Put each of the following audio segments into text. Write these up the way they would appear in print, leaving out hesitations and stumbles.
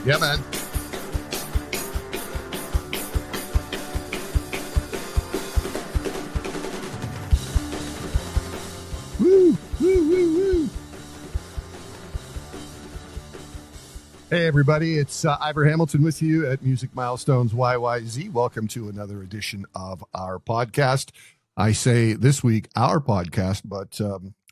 Yeah, man. Woo, woo, woo, woo. Hey, everybody. It's Ivar Hamilton with you at Music Milestones YYZ. Welcome to another edition of our podcast. I say this week, our podcast, but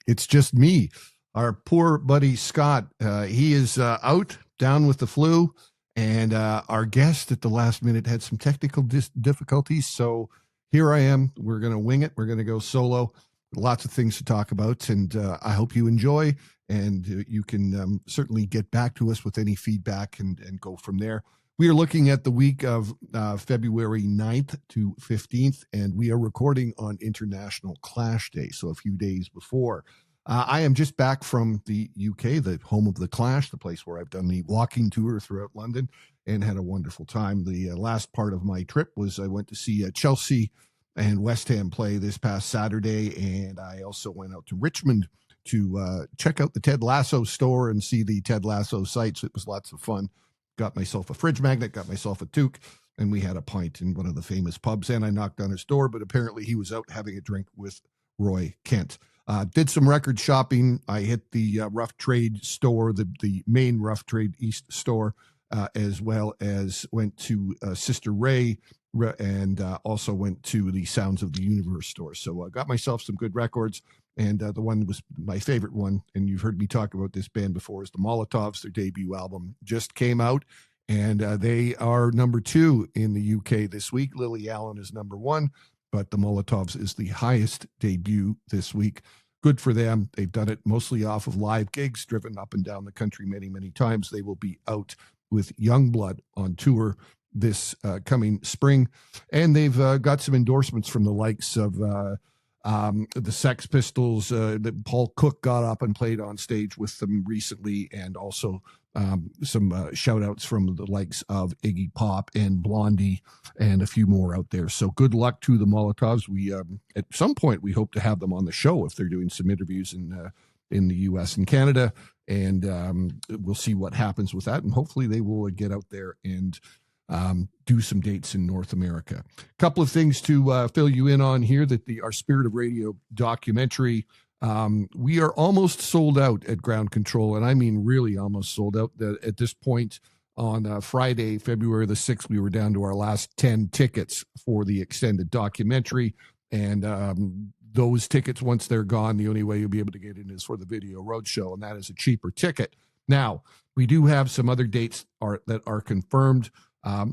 it's just me. Our poor buddy Scot, he is out, down with the flu, and our guest at the last minute had some technical difficulties. So here I am. We're going to wing it. We're going to go solo. Lots of things to talk about, and I hope you enjoy, and you can certainly get back to us with any feedback and go from there. We are looking at the week of February 9th to 15th, and we are recording on International Clash Day, so a few days before. I am just back from the UK, the home of the Clash, the place where I've done the walking tour throughout London and had a wonderful time. The last part of my trip was I went to see Chelsea and West Ham play this past Saturday, and I also went out to Richmond to check out the Ted Lasso store and see the Ted Lasso sites. It was lots of fun. Got myself a fridge magnet, got myself a toque, and we had a pint in one of the famous pubs, and I knocked on his door, but apparently he was out having a drink with Roy Kent. Did some record shopping. I hit the Rough Trade store, the main Rough Trade East store, as well as went to Sister Ray, and also went to the Sounds of the Universe store. So I got myself some good records, and the one was my favorite one, and you've heard me talk about this band before, is the Molotovs. Their debut album just came out, and they are number 2 in the UK this week. Lily Allen is number 1, but the Molotovs is the highest debut this week. Good for them. They've done it mostly off of live gigs, driven up and down the country many, many times. They will be out with Youngblood on tour this coming spring, and they've got some endorsements from the likes of the Sex Pistols. That Paul Cook got up and played on stage with them recently, and also some shout outs from the likes of Iggy Pop and Blondie and a few more out there. So good luck to the Molotovs. We at some point we hope to have them on the show if they're doing some interviews in the US and Canada, and we'll see what happens with that, and hopefully they will get out there and do some dates in North America. A couple of things to fill you in on here, that our Spirit of Radio documentary, we are almost sold out at Ground Control, and I mean really almost sold out. At this point on Friday, February the 6th, we were down to our last 10 tickets for the extended documentary, and those tickets, once they're gone, the only way you'll be able to get in is for the video roadshow, and that is a cheaper ticket. Now, we do have some other dates that are confirmed.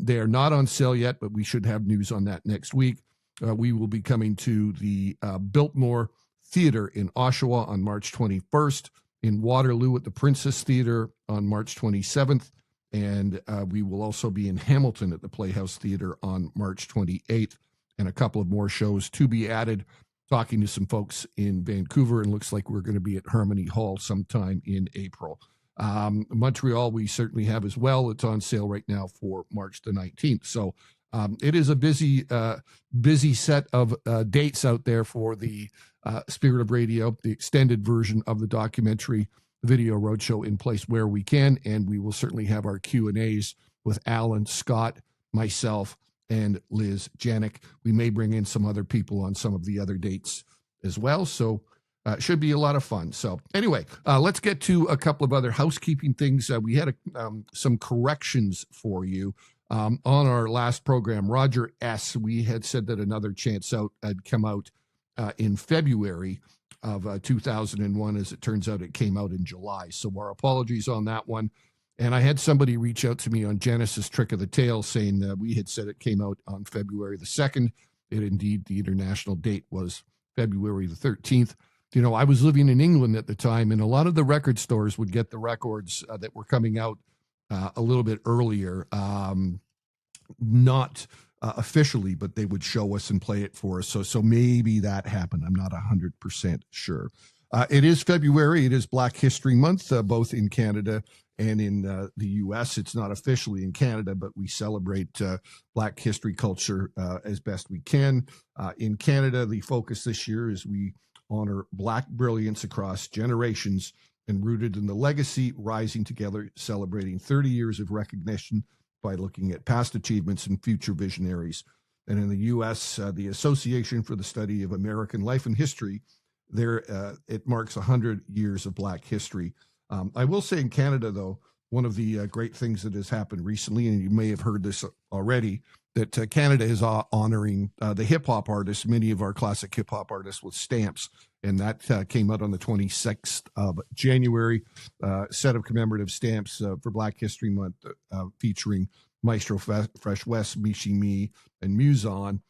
They are not on sale yet, but we should have news on that next week. We will be coming to the Biltmore Theater in Oshawa on March 21st, in Waterloo at the Princess Theater on March 27th, and we will also be in Hamilton at the Playhouse Theater on March 28th, and a couple of more shows to be added. Talking to some folks in Vancouver, and looks like we're going to be at Harmony Hall sometime in April. Montreal, we certainly have as well. It's on sale right now for March the 19th. So it is a busy set of dates out there for the Spirit of Radio, the extended version of the documentary video roadshow in place where we can. And we will certainly have our Q&As with Alan, Scott, myself, and Liz Janik. We may bring in some other people on some of the other dates as well. So should be a lot of fun. So anyway, let's get to a couple of other housekeeping things. We had some corrections for you on our last program. Roger S., we had said that Another Chance Out had come out in February of 2001. As it turns out, it came out in July. So our apologies on that one. And I had somebody reach out to me on Genesis Trick of the Tail saying we had said it came out on February the 2nd. It indeed, the international date was February the 13th. You know, I was living in England at the time, and a lot of the record stores would get the records that were coming out a little bit earlier, not officially, but they would show us and play it for us. So maybe that happened. I'm not 100% sure. It is February. It is Black History Month, both in Canada and in the U.S. It's not officially in Canada, but we celebrate Black history culture as best we can. In Canada, the focus this year is we honor Black brilliance across generations and rooted in the legacy, rising together, celebrating 30 years of recognition by looking at past achievements and future visionaries. And in the U.S., the Association for the Study of American Life and History, there it marks 100 years of Black history. I will say in Canada, though, one of the great things that has happened recently, and you may have heard this already, that Canada is honoring the hip-hop artists, many of our classic hip-hop artists, with stamps. And that came out on the 26th of January, set of commemorative stamps for Black History Month featuring Maestro Fresh West, Michi Me, and Muson.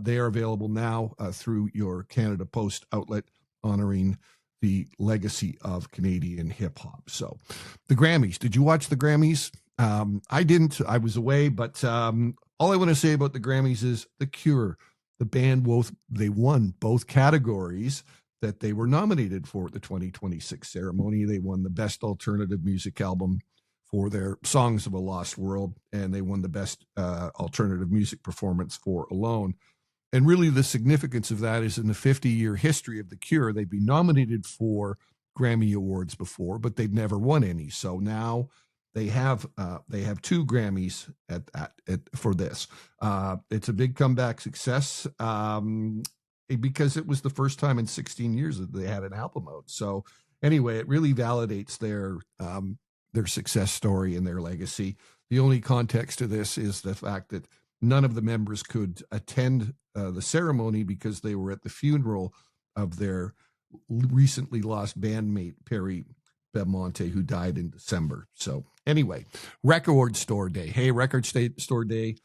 They are available now through your Canada Post outlet, honoring the legacy of Canadian hip-hop. So the Grammys, did you watch the Grammys? I didn't. I was away, but all I want to say about the Grammys is The Cure, the band, they won both categories that they were nominated for at the 2026 ceremony. They won the Best Alternative Music Album for their Songs of a Lost World, and they won the Best Alternative Music Performance for Alone. And really the significance of that is in the 50-year history of The Cure, they'd been nominated for Grammy Awards before, but they'd never won any. So now they have 2 Grammys for this. It's a big comeback success because it was the first time in 16 years that they had an album out. So anyway, it really validates their success story and their legacy. The only context to this is the fact that none of the members could attend the ceremony because they were at the funeral of their recently lost bandmate, Perry Belmonte, who died in December. So anyway, Record Store Day. Hey, Record Store Day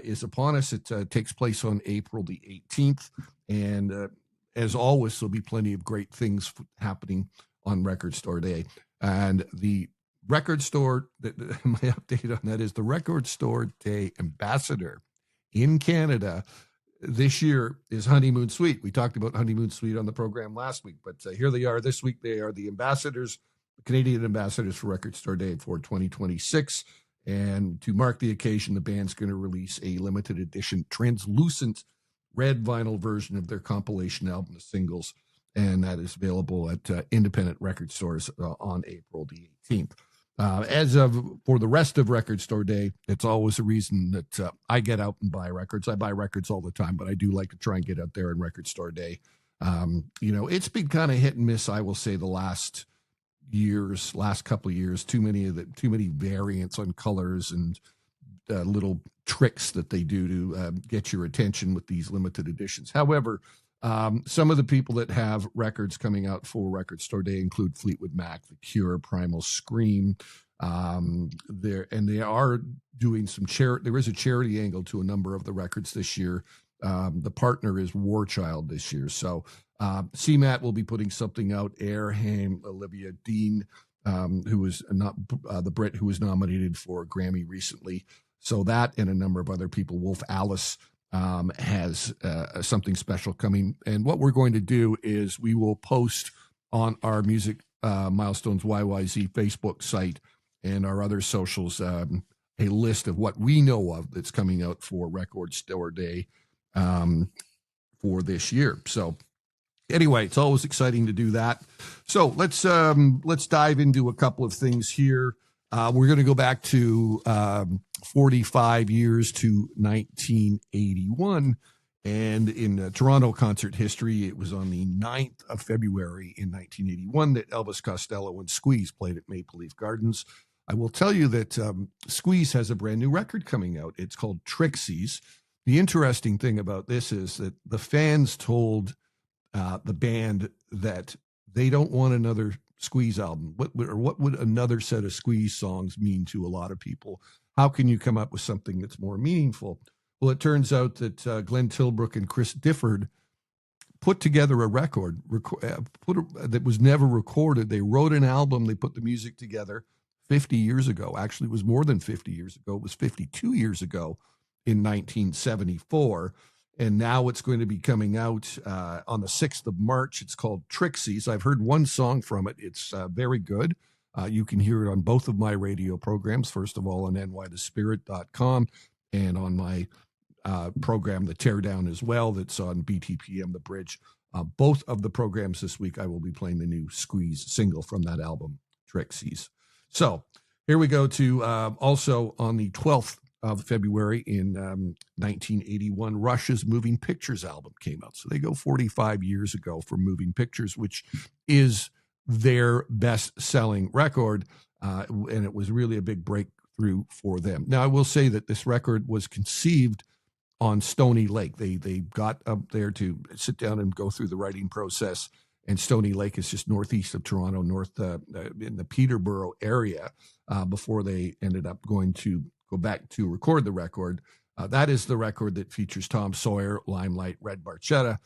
is upon us. It takes place on April the 18th. And as always, there'll be plenty of great things happening on Record Store Day. And the record store, my update on that is the Record Store Day ambassador in Canada this year is Honeymoon Suite. We talked about Honeymoon Suite on the program last week, but here they are this week. They are the ambassadors, the Canadian ambassadors for Record Store Day for 2026. And to mark the occasion, the band's going to release a limited edition translucent red vinyl version of their compilation album, The Singles. And that is available at independent record stores on April the 18th. For the rest of Record Store Day, it's always a reason that I get out and buy records. I buy records all the time, but I do like to try and get out there on Record Store Day. It's been kind of hit and miss, I will say, the last couple of years. Too many variants on colors and little tricks that they do to get your attention with these limited editions. They some of the people that have records coming out for Record Store Day include Fleetwood Mac, The Cure, Primal Scream. They are doing some charity. There is a charity angle to a number of the records this year. The partner is War Child this year. So CMAT will be putting something out. Airham, Olivia Dean, who was not the Brit who was nominated for a Grammy recently. So that and a number of other people. Wolf Alice has something special coming. And what we're going to do is we will post on our Music Milestones YYZ Facebook site and our other socials a list of what we know of that's coming out for Record Store Day for this year. So anyway, it's always exciting to do that. So let's dive into a couple of things here. We're going to go back to 45 years to 1981. And in Toronto concert history, it was on the 9th of February in 1981 that Elvis Costello and Squeeze played at Maple Leaf Gardens. I will tell you that Squeeze has a brand new record coming out. It's called Trixies. The interesting thing about this is that the fans told the band that they don't want another Squeeze album. What would another set of Squeeze songs mean to a lot of people? How can you come up with something that's more meaningful? Well, it turns out that Glenn Tilbrook and Chris Difford put together a record that was never recorded. They wrote an album. They put the music together 50 years ago. Actually, it was more than 50 years ago. It was 52 years ago in 1974. And now it's going to be coming out on the 6th of March. It's called Trixies. I've heard one song from it. It's very good. You can hear it on both of my radio programs. First of all, on nythespirit.com and on my program, The Teardown, as well. That's on BTPM, The Bridge. Both of the programs this week, I will be playing the new Squeeze single from that album, Trixies. So here we go to also on the 12th of February in 1981, Rush's Moving Pictures album came out. So they go 45 years ago for Moving Pictures, which is their best-selling record, and it was really a big breakthrough for them. Now, I will say that this record was conceived on Stony Lake. They got up there to sit down and go through the writing process, and Stony Lake is just northeast of Toronto, north in the Peterborough area, before they ended up going to go back to record the record. That is the record that features Tom Sawyer, Limelight, Red Barchetta,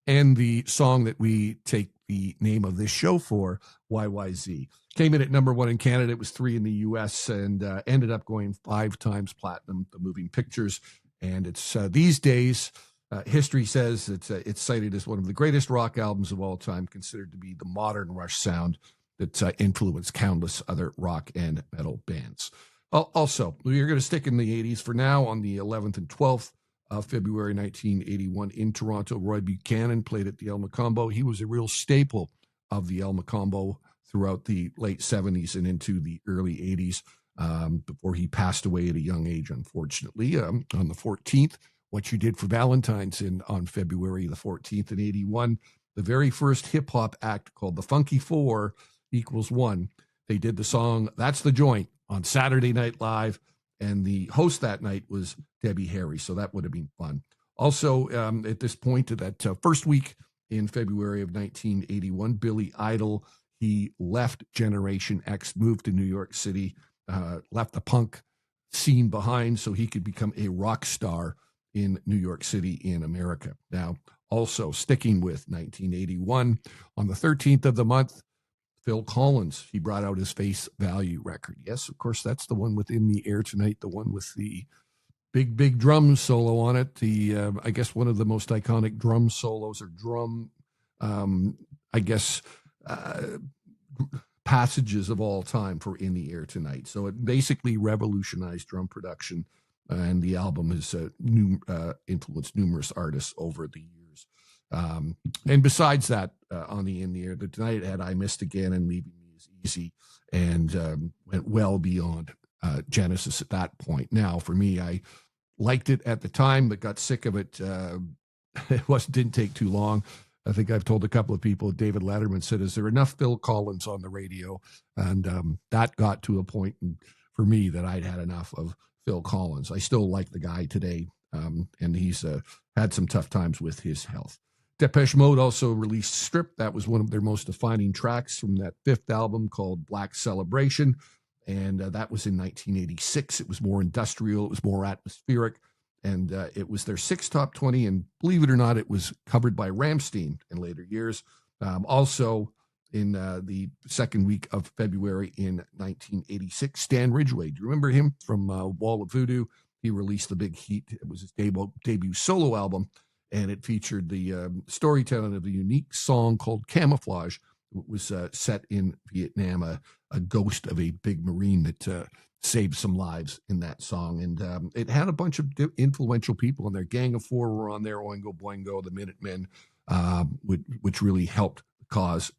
and the song that we take the name of this show for, YYZ. Came in at number 1 in Canada. It was 3 in the U.S. and ended up going 5 times platinum, the Moving Pictures. And it's these days, history says it's cited as one of the greatest rock albums of all time, considered to be the modern Rush sound that influenced countless other rock and metal bands. Also, we're going to stick in the 80s for now. On the 11th and 12th of February 1981 in Toronto, Roy Buchanan played at the El Macombo. He was a real staple of the El Macombo throughout the late 70s and into the early 80s, before he passed away at a young age, unfortunately. On the 14th, What You Did for Valentine's on February the 14th in 81, the very first hip-hop act called the Funky Four = 1. They did the song That's the Joint on Saturday Night Live, and the host that night was Debbie Harry, so that would have been fun. Also, at this point, to that first week in February of 1981, Billy Idol, he left Generation X, moved to New York City, left the punk scene behind so he could become a rock star in New York City in America. Now, also sticking with 1981, on the 13th of the month, Phil Collins, he brought out his Face Value record. Yes, of course, that's the one with In the Air Tonight, the one with the big drum solo on it. The I guess one of the most iconic drum solos or drum, passages of all time for In the Air Tonight. So it basically revolutionized drum production, and the album has influenced numerous artists over the years. And besides that, on the In the Air Tonight, it had I Missed Again and Leaving Me Is Easy, and went well beyond Genesis at that point. Now, for me, I liked it at the time, but got sick of it. It didn't take too long. I think I've told a couple of people, David Letterman said, is there enough Phil Collins on the radio? And that got to a point for me that I'd had enough of Phil Collins. I still like the guy today, and he's had some tough times with his health. Depeche Mode also released Strip. That was one of their most defining tracks from that 5th album called Black Celebration, and that was in 1986. It was more industrial. It was more atmospheric. And it was their 6th top 20, and believe it or not, it was covered by Rammstein in later years. Also, in the second week of February in 1986, Stan Ridgway. Do you remember him from Wall of Voodoo? He released The Big Heat. It was his debut solo album, and it featured the storytelling of a unique song called Camouflage. It was set in Vietnam, a ghost of a big Marine that saved some lives in that song. And it had a bunch of influential people in there. Gang of Four were on there, Oingo Boingo, the Minutemen, which really helped the cause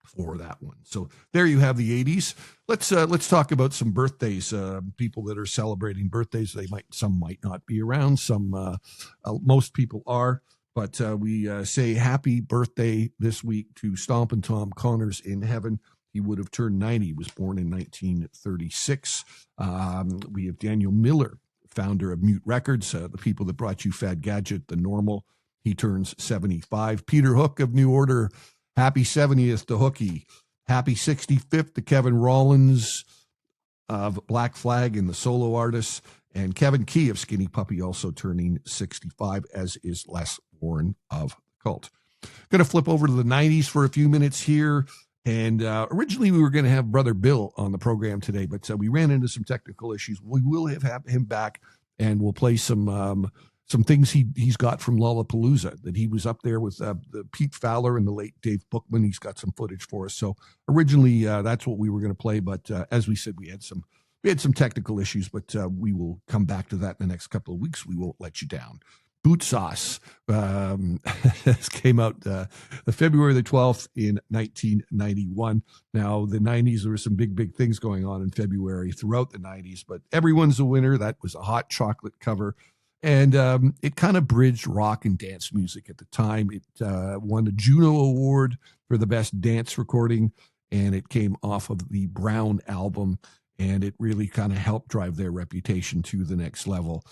for that one. So there you have the 80s. Let's talk about some birthdays, people that are celebrating birthdays. Some might not be around, some most people are. But we say happy birthday this week to Stompin' Tom Connors in heaven. He would have turned 90. He was born in 1936. We have Daniel Miller, founder of Mute Records, the people that brought you Fad Gadget, The Normal. He turns 75. Peter Hook of New Order, happy 70th to Hookie. Happy 65th to Kevin Rollins of Black Flag and the solo artists. And Kevin Key of Skinny Puppy also turning 65, as is Les Warren of Cult. Going to flip over to the 90s for a few minutes here. And originally we were going to have Brother Bill on the program today, but we ran into some technical issues. We will have him back, and we'll play some things he's got from Lollapalooza, that he was up there with the Pete Fowler and the late Dave Bookman. He's got some footage for us. So originally that's what we were going to play, but as we said, we had some We had some technical issues, but we will come back to that in the next couple of weeks. We won't let you down. Boot Sauce came out February the 12th in 1991. Now, the 90s, there were some big things going on in February throughout the 90s, but Everyone's a Winner, that was a Hot Chocolate cover. And it kind of bridged rock and dance music at the time. It won the Juno Award for the best dance recording, and it came off of the Brown album. And it really kind of helped drive their reputation to the next level,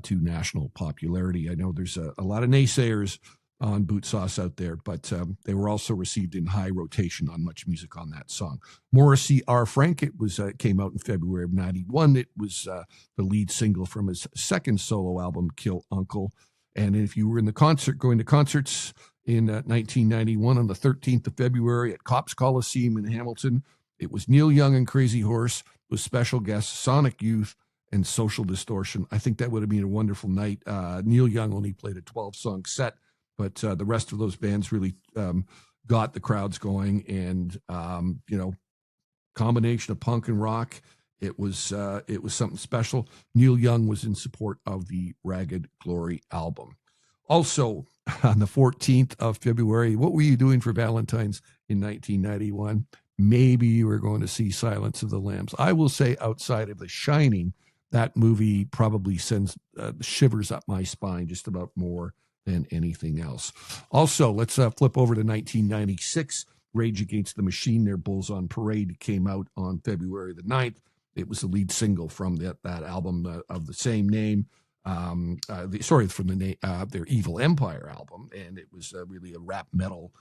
to national popularity. I know there's a lot of naysayers on Boot Sauce out there, but they were also received in high rotation on Much Music on that song. Morrissey R. Frank, it came out in February of 91. It was the lead single from his second solo album, Kill Uncle. And if you were in the going to concerts in 1991 on the 13th of February at Copps Coliseum in Hamilton, it was Neil Young and Crazy Horse with special guests Sonic Youth and Social Distortion. I think that would have been a wonderful night. Neil Young only played a 12-song set, but the rest of those bands really got the crowds going. And combination of punk and rock, it was something special. Neil Young was in support of the Ragged Glory album. Also, on the 14th of February, what were you doing for Valentine's in 1991? Maybe you were going to see Silence of the Lambs. I will say, outside of The Shining, that movie probably sends shivers up my spine just about more than anything else. Also, let's flip over to 1996. Rage Against the Machine, their Bulls on Parade, came out on February the 9th. It was the lead single from that album of the same name. From their Evil Empire album, and it was really a rap metal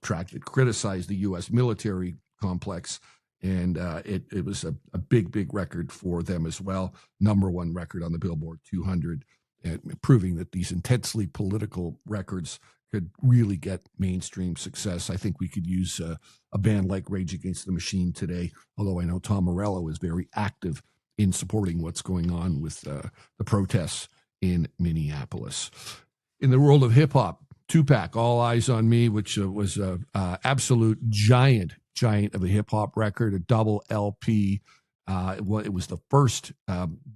track that criticized the U.S. military complex, and it was a big record for them as well. Number one record on the Billboard 200, proving that these intensely political records could really get mainstream success. I think we could use a band like Rage Against the Machine today, although I know Tom Morello is very active in supporting what's going on with the protests in Minneapolis. In the world of hip-hop, Tupac, All Eyes on Me, which was an absolute giant of a hip-hop record, a double LP. It was the first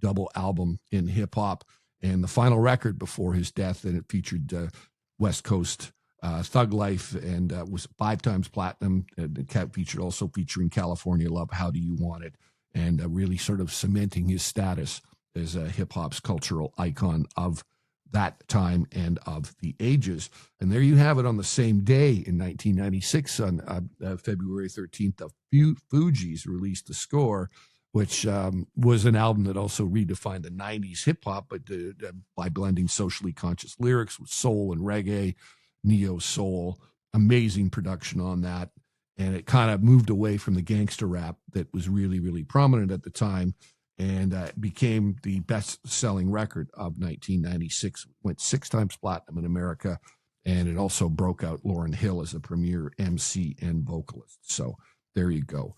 double album in hip-hop, and the final record before his death, and it featured West Coast Thug Life, and was 5 times platinum. Featuring California Love, How Do You Want It? And really sort of cementing his status as a hip-hop's cultural icon of that time and of the ages. And there you have it on the same day in 1996, on February 13th, the Fugees released The Score, which was an album that also redefined the 90s hip-hop, but by blending socially conscious lyrics with soul and reggae, neo-soul, amazing production on that. And it kind of moved away from the gangster rap that was really prominent at the time, and became the best-selling record of 1996. Went 6 times platinum in America, and it also broke out Lauryn Hill as a premier MC and vocalist. So there you go.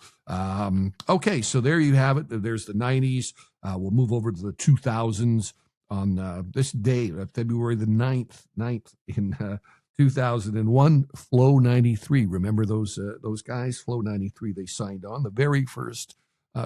Okay, so there you have it. There's the 90s. We'll move over to the 2000s on this day, February the 9th in 2001, Flow 93. Remember those guys? Flow 93, they signed on. The very first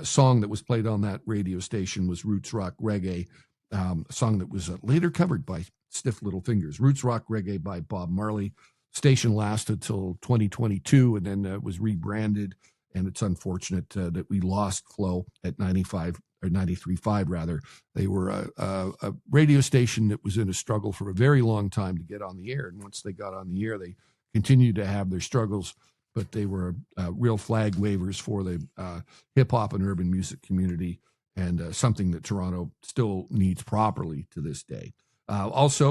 song that was played on that radio station was Roots Rock Reggae, a song that was later covered by Stiff Little Fingers. Roots Rock Reggae by Bob Marley. Station lasted till 2022, and then was rebranded. And it's unfortunate that we lost Flow at 95 or 93.5 rather. They were a radio station that was in a struggle for a very long time to get on the air. And once they got on the air, they continued to have their struggles, but they were real flag wavers for the hip hop and urban music community, and something that Toronto still needs properly to this day. Let's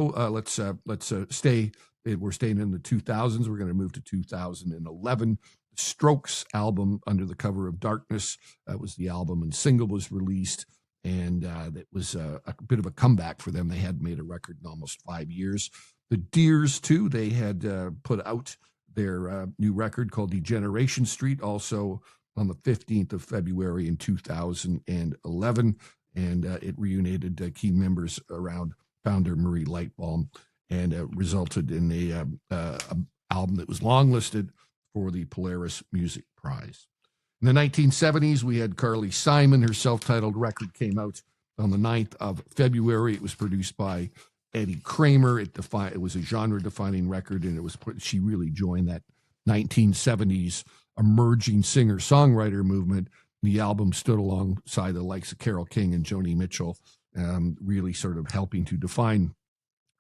stay. We're staying in the 2000s. We're going to move to 2011. Strokes album, Under the Cover of Darkness, was the album, and single was released, and it was a bit of a comeback for them. They hadn't made a record in almost 5 years. The Deers, too, they had put out their new record called Degeneration Street, also on the 15th of February in 2011, and it reunited key members around founder Marie Lightbaum, and resulted in a album that was longlisted for the Polaris Music Prize. In the 1970s, we had Carly Simon. Her self-titled record came out on the 9th of February. It was produced by Eddie Kramer. It was a genre-defining record, and she really joined that 1970s emerging singer-songwriter movement. The album stood alongside the likes of Carole King and Joni Mitchell, really sort of helping to define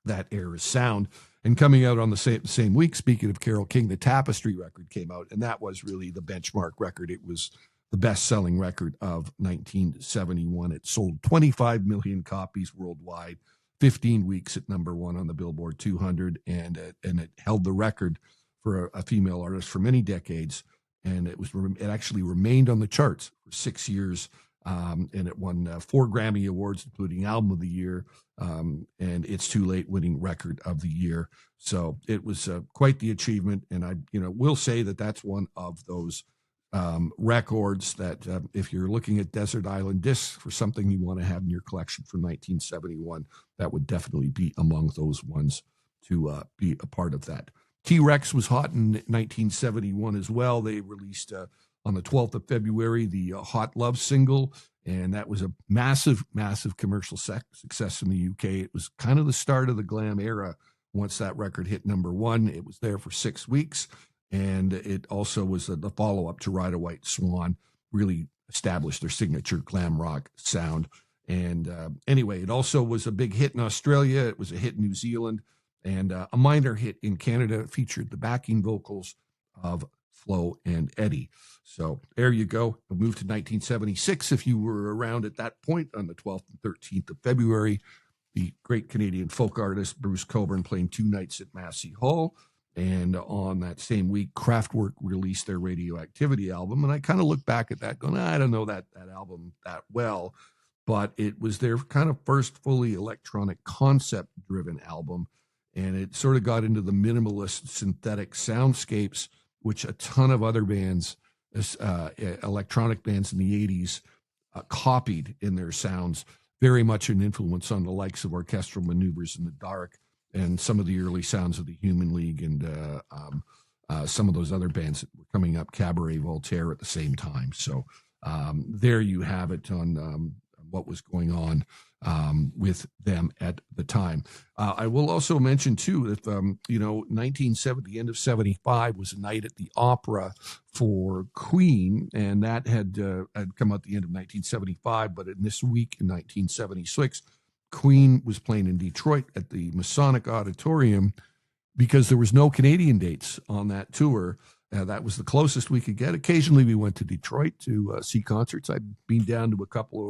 that era's sound. And coming out on the same week, speaking of Carole King, the Tapestry record came out, and that was really the benchmark record. It was the best-selling record of 1971. It sold 25 million copies worldwide, 15 weeks at number one on the Billboard 200, and it held the record for a female artist for many decades. And it actually remained on the charts for 6 years. And it won 4 Grammy Awards, including Album of the Year, and It's Too Late winning Record of the Year. So it was quite the achievement. And I will say that that's one of those records that if you're looking at Desert Island Discs for something you want to have in your collection from 1971, that would definitely be among those ones to be a part of that. T-Rex was hot in 1971 as well. They released on the 12th of February, the Hot Love single, and that was a massive, massive commercial success in the UK. It was kind of the start of the glam era once that record hit number one. It was there for 6 weeks, and it also was the follow-up to Ride a White Swan, really established their signature glam rock sound. And anyway, it also was a big hit in Australia. It was a hit in New Zealand, and a minor hit in Canada. It featured the backing vocals of Flo and Eddie. So there you go. We'll move to 1976. If you were around at that point on the 12th and 13th of February, the great Canadian folk artist Bruce Cockburn playing 2 nights at Massey Hall. And on that same week, Kraftwerk released their Radioactivity album. And I kind of look back at that going, I don't know that album that well, but it was their kind of first fully electronic concept-driven album. And it sort of got into the minimalist synthetic soundscapes, which a ton of other bands, electronic bands in the 80s, copied in their sounds, very much an influence on the likes of Orchestral Maneuvers in the Dark and some of the early sounds of the Human League and some of those other bands that were coming up, Cabaret Voltaire at the same time. So there you have it on what was going on with them at the time. I will also mention too that 1970, the end of 75 was a night at the Opera for Queen, and that had come out the end of 1975. But in this week in 1976, Queen was playing in Detroit at the Masonic Auditorium because there was no Canadian dates on that tour. That was the closest we could get. Occasionally, we went to Detroit to see concerts. I've been down to a couple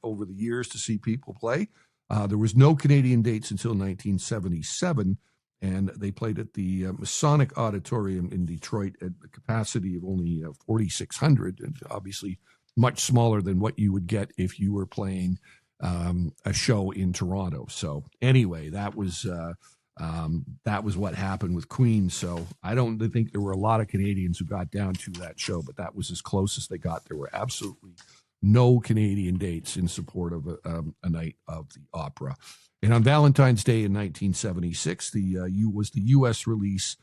over the years to see people play. There was no Canadian dates until 1977, and they played at the Masonic Auditorium in Detroit at the capacity of only 4,600, and obviously much smaller than what you would get if you were playing a show in Toronto. So anyway, that was what happened with Queen. So I don't think there were a lot of Canadians who got down to that show, but that was as close as they got. There were absolutely no Canadian dates in support of a night of the Opera. And on Valentine's Day in 1976, was the U.S. release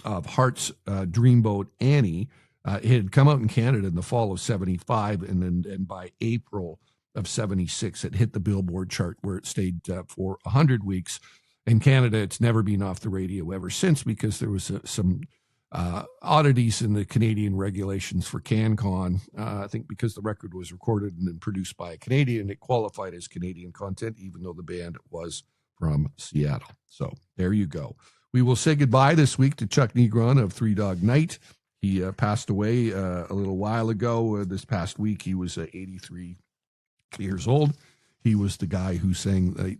of Heart's Dreamboat Annie. It had come out in Canada in the fall of 75, and by April of 76, it hit the Billboard chart where it stayed for 100 weeks. In Canada, it's never been off the radio ever since because there was some oddities in the Canadian regulations for CanCon. I think because the record was recorded and produced by a Canadian, it qualified as Canadian content, even though the band was from Seattle. So there you go. We will say goodbye this week to Chuck Negron of Three Dog Night. He passed away a little while ago. This past week, he was 83 years old. He was the guy who sang the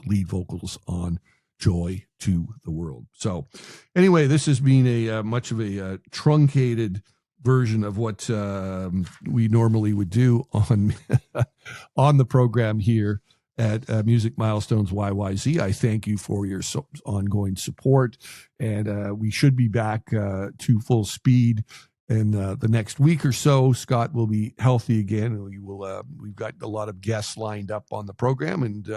lead vocals on Joy to the World. So anyway, this has been a much of a truncated version of what we normally would do on on the program here at Music Milestones YYZ. I thank you for your ongoing support, and we should be back to full speed in the next week or so. Scott will be healthy again, and we've got a lot of guests lined up on the program, and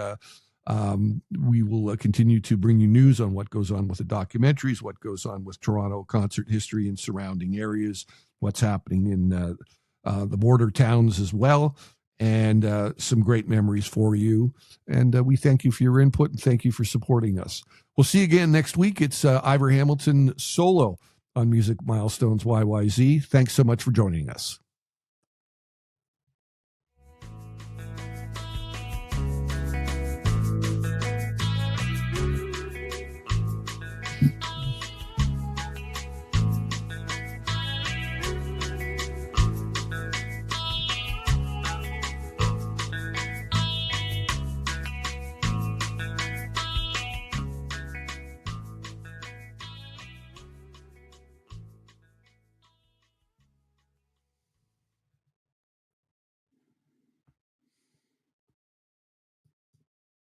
We will continue to bring you news on what goes on with the documentaries, what goes on with Toronto concert history and surrounding areas, what's happening in the border towns as well, and some great memories for you. And we thank you for your input and thank you for supporting us. We'll see you again next week. It's Ivar Hamilton solo on Music Milestones YYZ. Thanks so much for joining us.